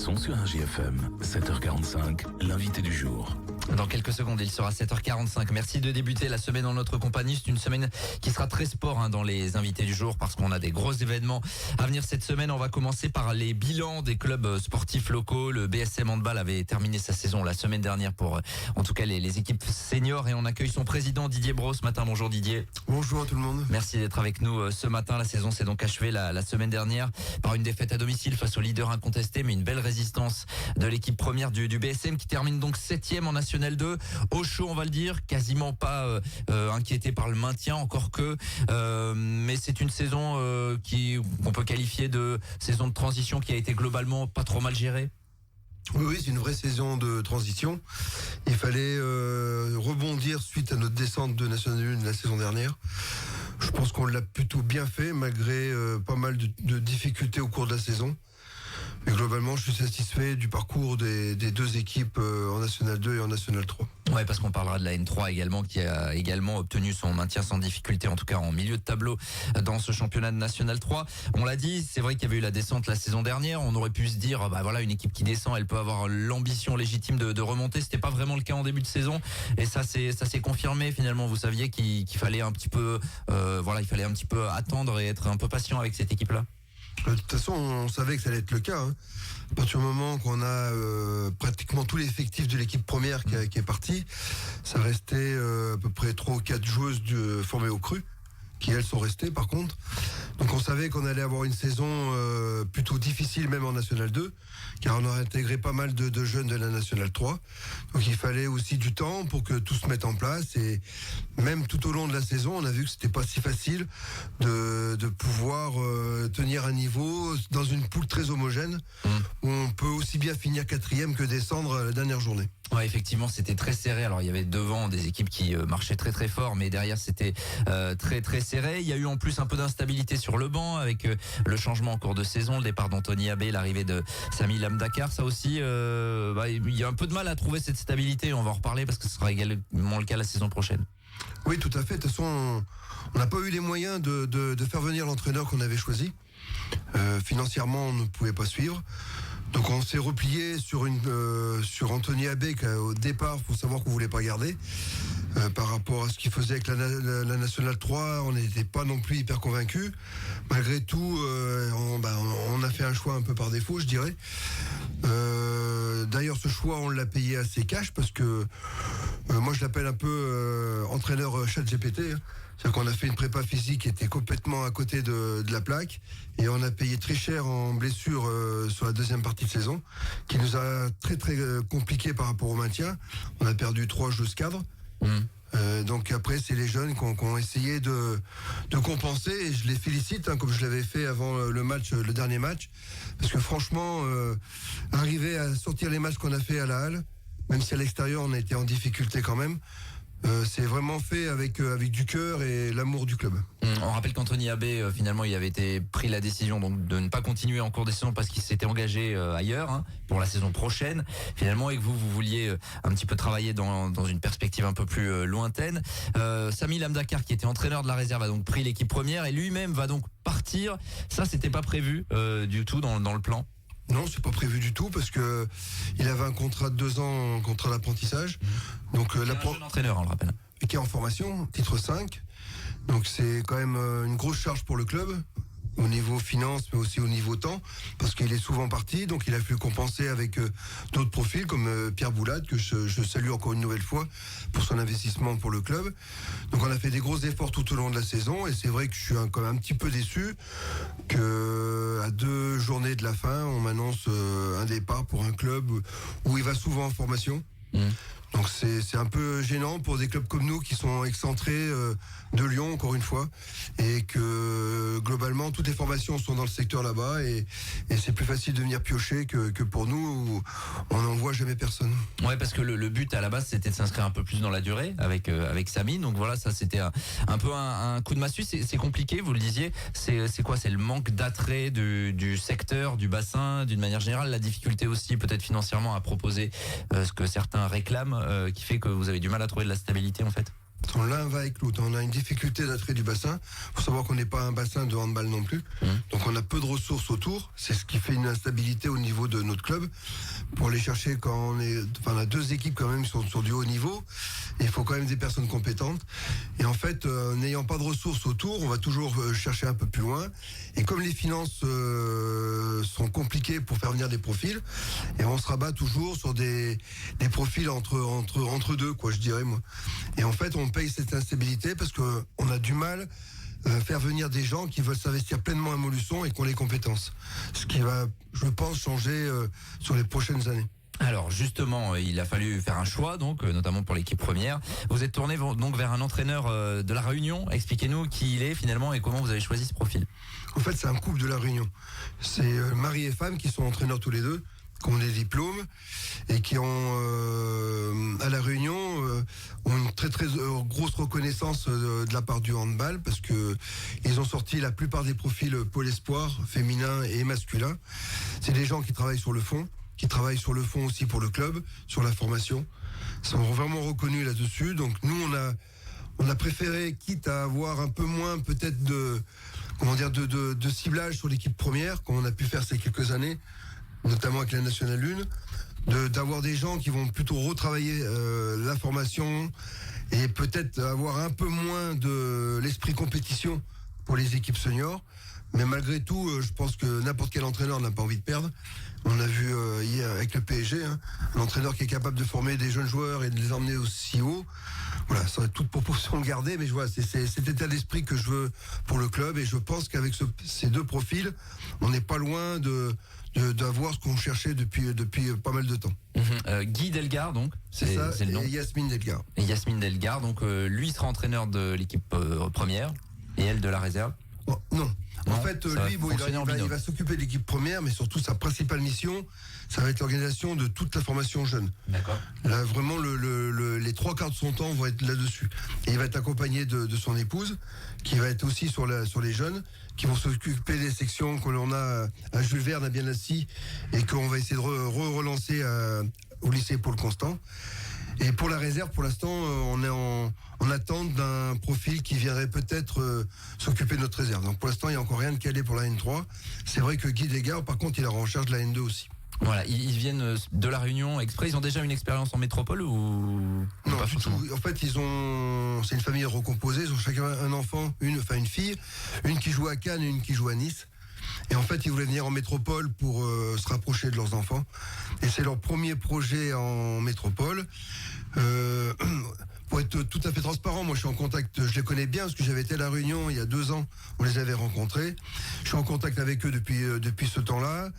sont sur RJFM, 7h45, l'invité du jour. Dans quelques secondes, il sera 7h45. Merci de débuter la semaine en notre compagnie. C'est une semaine qui sera très sport dans les invités du jour parce qu'on a des gros événements à venir cette semaine. On va commencer par les bilans des clubs sportifs locaux. Le BSM Handball avait terminé sa saison la semaine dernière pour, en tout cas, les équipes seniors. Et on accueille son président Didier Brault ce matin. Bonjour Didier. Bonjour à tout le monde. Merci d'être avec nous ce matin. La saison s'est donc achevée la semaine dernière par une défaite à domicile face au leader incontesté, mais une belle résistance de l'équipe première du BSM qui termine donc 7e en National 2. Au chaud, on va le dire, quasiment pas inquiété par le maintien, encore que, mais c'est une saison qu'on peut qualifier de saison de transition qui a été globalement pas trop mal gérée. Oui, c'est une vraie saison de transition. Il fallait rebondir suite à notre descente de National 1 la saison dernière. Je pense qu'on l'a plutôt bien fait, malgré pas mal de difficultés au cours de la saison. Mais globalement, je suis satisfait du parcours des deux équipes en National 2 et en National 3. Ouais, parce qu'on parlera de la N3 également, qui a également obtenu son maintien sans difficulté, en tout cas en milieu de tableau dans ce championnat de National 3. On l'a dit, c'est vrai qu'il y avait eu la descente la saison dernière. On aurait pu se dire, bah voilà, une équipe qui descend, elle peut avoir l'ambition légitime de remonter. C'était pas vraiment le cas en début de saison, et ça s'est confirmé finalement. Vous saviez qu'il fallait un petit peu, il fallait un petit peu attendre et être un peu patient avec cette équipe-là. De toute façon, on savait que ça allait être le cas. À partir du moment qu'on a pratiquement tout l'effectif de l'équipe première qui est parti, ça restait à peu près 3 ou 4 joueuses formées au cru, qui elles sont restées par contre. Donc on savait qu'on allait avoir une saison plutôt difficile même en National 2, car on aurait intégré pas mal de jeunes de la National 3. Donc il fallait aussi du temps pour que tout se mette en place, et même tout au long de la saison, on a vu que c'était pas si facile de pouvoir tenir un niveau dans une poule très homogène, où on peut aussi bien finir 4e que descendre la dernière journée. Ouais, effectivement, c'était très serré. Alors, il y avait devant des équipes qui marchaient très très fort, mais derrière c'était très très serré. Il y a eu en plus un peu d'instabilité sur le banc avec le changement en cours de saison, le départ d'Anthony Abbé, l'arrivée de Samy Lamdakar. Ça aussi, il y a un peu de mal à trouver cette stabilité. On va en reparler parce que ce sera également le cas la saison prochaine. Oui, tout à fait. De toute façon, on n'a pas eu les moyens de faire venir l'entraîneur qu'on avait choisi. Financièrement, on ne pouvait pas suivre. Donc on s'est replié sur Anthony Abbé, au départ, faut savoir qu'on voulait pas garder. Par rapport à ce qu'il faisait avec la National 3, on n'était pas non plus hyper convaincus. Malgré tout, on a fait un choix un peu par défaut, je dirais. D'ailleurs, ce choix, on l'a payé assez cash parce que moi, je l'appelle un peu entraîneur ChatGPT. C'est-à-dire qu'on a fait une prépa physique qui était complètement à côté de la plaque, et on a payé très cher en blessure sur la deuxième partie de saison, qui nous a très très compliqué par rapport au maintien. On a perdu 3 joueuses cadres. Donc après, c'est les jeunes qui ont essayé de compenser, et je les félicite, comme je l'avais fait avant le dernier match, parce que franchement, arriver à sortir les matchs qu'on a fait à la Halle, même si à l'extérieur on a été en difficulté quand même, c'est vraiment fait avec du cœur et l'amour du club. On rappelle qu'Anthony Abbé, finalement, il avait été pris la décision donc de ne pas continuer en cours de saison parce qu'il s'était engagé ailleurs pour la saison prochaine. Finalement, et que vous vouliez un petit peu travailler dans une perspective un peu plus lointaine. Samy Lamdakar, qui était entraîneur de la réserve, a donc pris l'équipe première et lui-même va donc partir. Ça, c'était pas prévu du tout dans le plan. Non, c'est pas prévu du tout parce que il avait un contrat de 2 ans, un contrat d'apprentissage. Donc un jeune entraîneur, on le rappelle. Qui est en formation, titre 5. Donc c'est quand même une grosse charge pour le club, au niveau finance, mais aussi au niveau temps, parce qu'il est souvent parti, donc il a fallu compenser avec d'autres profils, comme Pierre Boulade, que je salue encore une nouvelle fois pour son investissement pour le club. Donc on a fait des gros efforts tout au long de la saison, et c'est vrai que je suis quand même un petit peu déçu que à 2 journées de la fin, on m'annonce un départ pour un club où il va souvent en formation. Donc c'est un peu gênant pour des clubs comme nous qui sont excentrés de Lyon, encore une fois, et que globalement toutes les formations sont dans le secteur là-bas, et c'est plus facile de venir piocher que pour nous où on n'envoie jamais personne. Ouais, parce que le but à la base c'était de s'inscrire un peu plus dans la durée avec Samy. Donc voilà, ça c'était un peu un coup de massue. C'est compliqué, vous le disiez. C'est quoi? C'est le manque d'attrait du secteur, du bassin, d'une manière générale, la difficulté aussi peut-être financièrement à proposer ce que certains réclament, qui fait que vous avez du mal à trouver de la stabilité en fait. L'un va avec l'autre. On a une difficulté d'attrait du bassin. Il faut savoir qu'on n'est pas un bassin de handball non plus. Donc on a peu de ressources autour. C'est ce qui fait une instabilité au niveau de notre club. Pour aller chercher quand on a 2 équipes quand même qui sont sur du haut niveau. Et il faut quand même des personnes compétentes. Et en fait, n'ayant pas de ressources autour, on va toujours chercher un peu plus loin. Et comme les finances sont compliquées pour faire venir des profils, et on se rabat toujours sur des profils entre deux, quoi, je dirais moi. Et en fait, on paye cette instabilité parce que on a du mal à faire venir des gens qui veulent s'investir pleinement à Montluçon et qui ont les compétences. Ce qui va, je pense, changer sur les prochaines années. Alors justement, il a fallu faire un choix, donc notamment pour l'équipe première. Vous êtes tourné donc vers un entraîneur de La Réunion. Expliquez-nous qui il est finalement et comment vous avez choisi ce profil. En fait, c'est un couple de La Réunion. C'est mari et femme qui sont entraîneurs tous les deux, qui ont des diplômes et qui ont à La Réunion ont une très très grosse reconnaissance de la part du handball parce que ils ont sorti la plupart des profils Pôle Espoir féminin et masculin. C'est des gens qui travaillent sur le fond, qui travaillent sur le fond aussi pour le club, sur la formation. Ils sont vraiment reconnus là-dessus. Donc nous on a préféré, quitte à avoir un peu moins peut-être de ciblage sur l'équipe première, comme on a pu faire ces quelques années, notamment avec la Nationale 1, d'avoir des gens qui vont plutôt retravailler la formation et peut-être avoir un peu moins de l'esprit compétition pour les équipes seniors. Mais malgré tout, je pense que n'importe quel entraîneur n'a pas envie de perdre. On a vu hier avec le PSG, un entraîneur qui est capable de former des jeunes joueurs et de les emmener aussi haut. Voilà, ça va être toute proportion gardée, mais je vois, c'est cet état d'esprit que je veux pour le club et je pense qu'avec ces 2 profils, on n'est pas loin d'avoir ce qu'on cherchait depuis pas mal de temps. Guy Delgar, donc, c'est ça, le nom. et Yasmine Delgar. Et Yasmine Delgar, donc lui sera entraîneur de l'équipe première et elle de la réserve. Oh, non. En fait, lui, il va s'occuper de l'équipe première, mais surtout sa principale mission, ça va être l'organisation de toute la formation jeune. D'accord. Là, vraiment, les 3/4 de son temps vont être là-dessus. Et il va être accompagné de son épouse, qui va être aussi sur les jeunes, qui vont s'occuper des sections que l'on a à Jules Verne, à Bien-Assis, et qu'on va essayer de relancer au lycée Paul Constant. Et pour la réserve, pour l'instant, on est en attente d'un profil qui viendrait peut-être s'occuper de notre réserve. Donc pour l'instant, il n'y a encore rien de calé pour la N3. C'est vrai que Guy Desgard, par contre, il est en recherche de la N2 aussi. Voilà, ils viennent de La Réunion exprès. Ils ont déjà une expérience en métropole ou non, pas du tout. En fait, c'est une famille recomposée. Ils ont chacun un enfant, une fille, une qui joue à Cannes et une qui joue à Nice. Et en fait, ils voulaient venir en métropole pour se rapprocher de leurs enfants. Et c'est leur premier projet en métropole. Pour être tout à fait transparent, moi je suis en contact, je les connais bien parce que j'avais été à La Réunion il y a 2 ans, on les avait rencontrés. Je suis en contact avec eux depuis ce temps-là.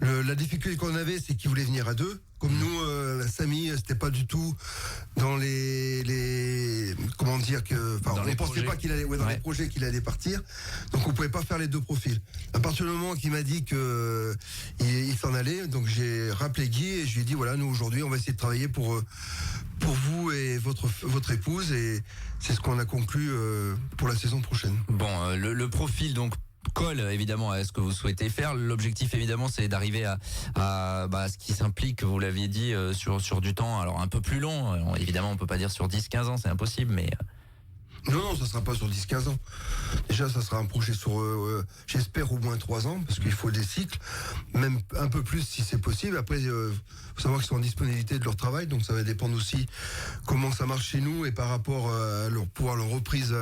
La difficulté qu'on avait, c'est qu'ils voulaient venir à 2. Comme nous, Samy, c'était pas du tout dans comment dire que, enfin, on ne pensait pas qu'il allait, dans les projets qu'il allait partir. Donc on pouvait pas faire les 2 profils. À partir du moment qu'il m'a dit que il s'en allait, donc j'ai rappelé Guy et je lui ai dit voilà, nous aujourd'hui, on va essayer de travailler pour vous et votre épouse et c'est ce qu'on a conclu pour la saison prochaine. Bon, le profil donc colle évidemment à ce que vous souhaitez faire. L'objectif évidemment c'est d'arriver à ce qui s'implique, vous l'aviez dit, sur du temps alors un peu plus long. Évidemment on peut pas dire sur 10-15 ans, c'est impossible, mais... Non, ça sera pas sur 10-15 ans. Déjà, ça sera un projet sur, j'espère, au moins 3 ans, parce qu'il faut des cycles, même un peu plus si c'est possible. Après, faut savoir qu'ils sont en disponibilité de leur travail, donc ça va dépendre aussi comment ça marche chez nous et par rapport à leur reprise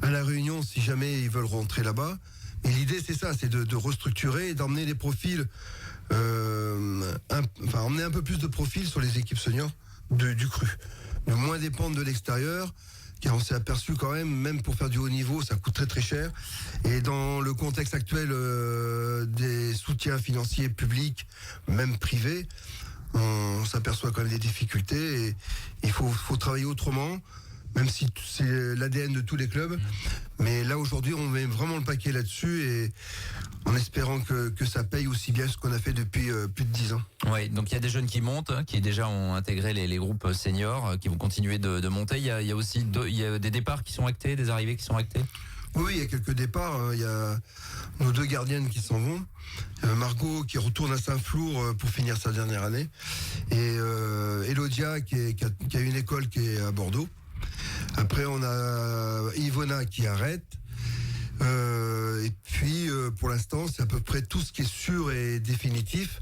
à La Réunion, si jamais ils veulent rentrer là-bas. Et l'idée, c'est ça, c'est de restructurer et d'emmener des profils, emmener un peu plus de profils sur les équipes seniors du cru. De moins dépendre de l'extérieur, car on s'est aperçu quand même pour faire du haut niveau, ça coûte très très cher. Et dans le contexte actuel des soutiens financiers publics, même privés, on s'aperçoit quand même des difficultés et il faut travailler autrement, même si c'est l'ADN de tous les clubs. Mais là aujourd'hui, on met vraiment le paquet là-dessus et en espérant que ça paye aussi bien ce qu'on a fait depuis plus de 10 ans. Oui, donc il y a des jeunes qui montent, qui déjà ont intégré les groupes seniors, qui vont continuer de monter. Il y a aussi des départs qui sont actés, des arrivées qui sont actées. Oui, il y a quelques départs. Il y a nos 2 gardiennes qui s'en vont. Margot qui retourne à Saint-Flour pour finir sa dernière année. Et Elodia qui a une école qui est à Bordeaux. Après, on a Ivona qui arrête. Et puis, pour l'instant, c'est à peu près tout ce qui est sûr et définitif.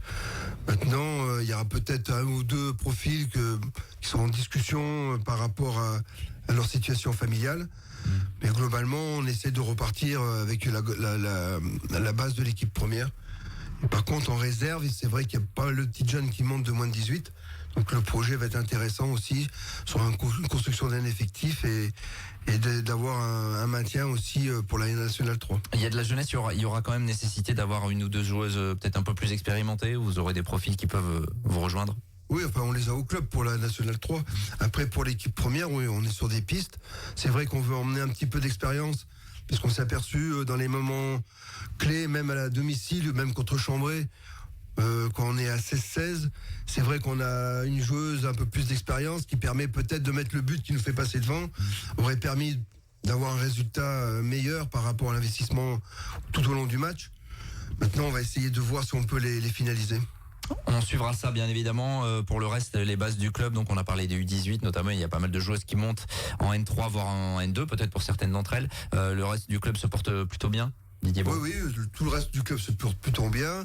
Maintenant, il y aura peut-être un ou deux profils qui sont en discussion par rapport à leur situation familiale. Mais globalement, on essaie de repartir avec la base de l'équipe première. Et par contre, en réserve, c'est vrai qu'il n'y a pas le petit jeune qui monte de moins de 18. Donc le projet va être intéressant aussi sur une construction d'un effectif et d'avoir un maintien aussi pour la Nationale 3. Il y a de la jeunesse, il y aura quand même nécessité d'avoir une ou deux joueuses peut-être un peu plus expérimentées. Vous aurez des profils qui peuvent vous rejoindre? Oui, enfin, on les a au club pour la Nationale 3. Après, pour l'équipe première, oui, on est sur des pistes. C'est vrai qu'on veut emmener un petit peu d'expérience, parce qu'on s'est aperçu dans les moments clés, même à la domicile, même contre Chambray, quand on est à 16-16, c'est vrai qu'on a une joueuse un peu plus d'expérience qui permet peut-être de mettre le but qui nous fait passer devant, aurait permis d'avoir un résultat meilleur par rapport à l'investissement tout au long du match. Maintenant, on va essayer de voir si on peut les finaliser. On suivra ça bien évidemment. Pour le reste, les bases du club, donc on a parlé des U18 notamment, il y a pas mal de joueuses qui montent en N3 voire en N2 peut-être pour certaines d'entre elles. Le reste du club se porte plutôt bien, Didier Brault? Oui, tout le reste du club se porte plutôt bien.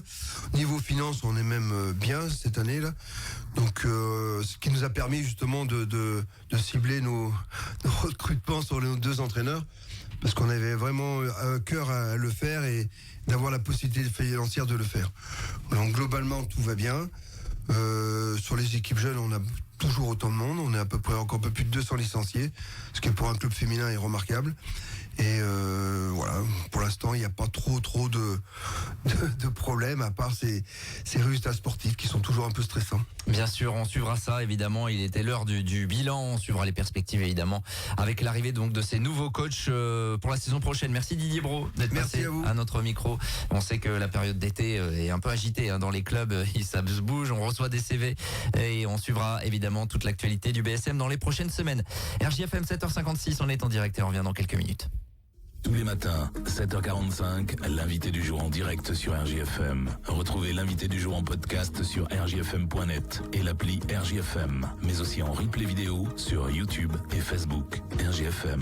Niveau finance, on est même bien cette année-là. Donc ce qui nous a permis justement de cibler nos recrutements sur nos deux entraîneurs, parce qu'on avait vraiment un cœur à le faire et d'avoir la possibilité financière de le faire. Donc globalement, tout va bien. Sur les équipes jeunes, on a toujours autant de monde. On est à peu près encore un peu plus de 200 licenciés, ce qui pour un club féminin est remarquable. Et voilà, pour l'instant, il n'y a pas trop de problèmes, à part ces résultats sportifs qui sont toujours un peu stressants. Bien sûr, on suivra ça évidemment. Il était l'heure du bilan. On suivra les perspectives évidemment avec l'arrivée donc de ces nouveaux coachs pour la saison prochaine. Merci Didier Brault d'être passé à notre micro. On sait que la période d'été est un peu agitée dans les clubs. Ça se bouge, on reçoit des CV et on suivra évidemment toute l'actualité du BSM dans les prochaines semaines. RJFM 7h56, on est en direct et on revient dans quelques minutes. Tous les matins, 7h45, l'invité du jour en direct sur RJFM. Retrouvez l'invité du jour en podcast sur rjfm.net et l'appli RJFM, mais aussi en replay vidéo sur YouTube et Facebook. RJFM.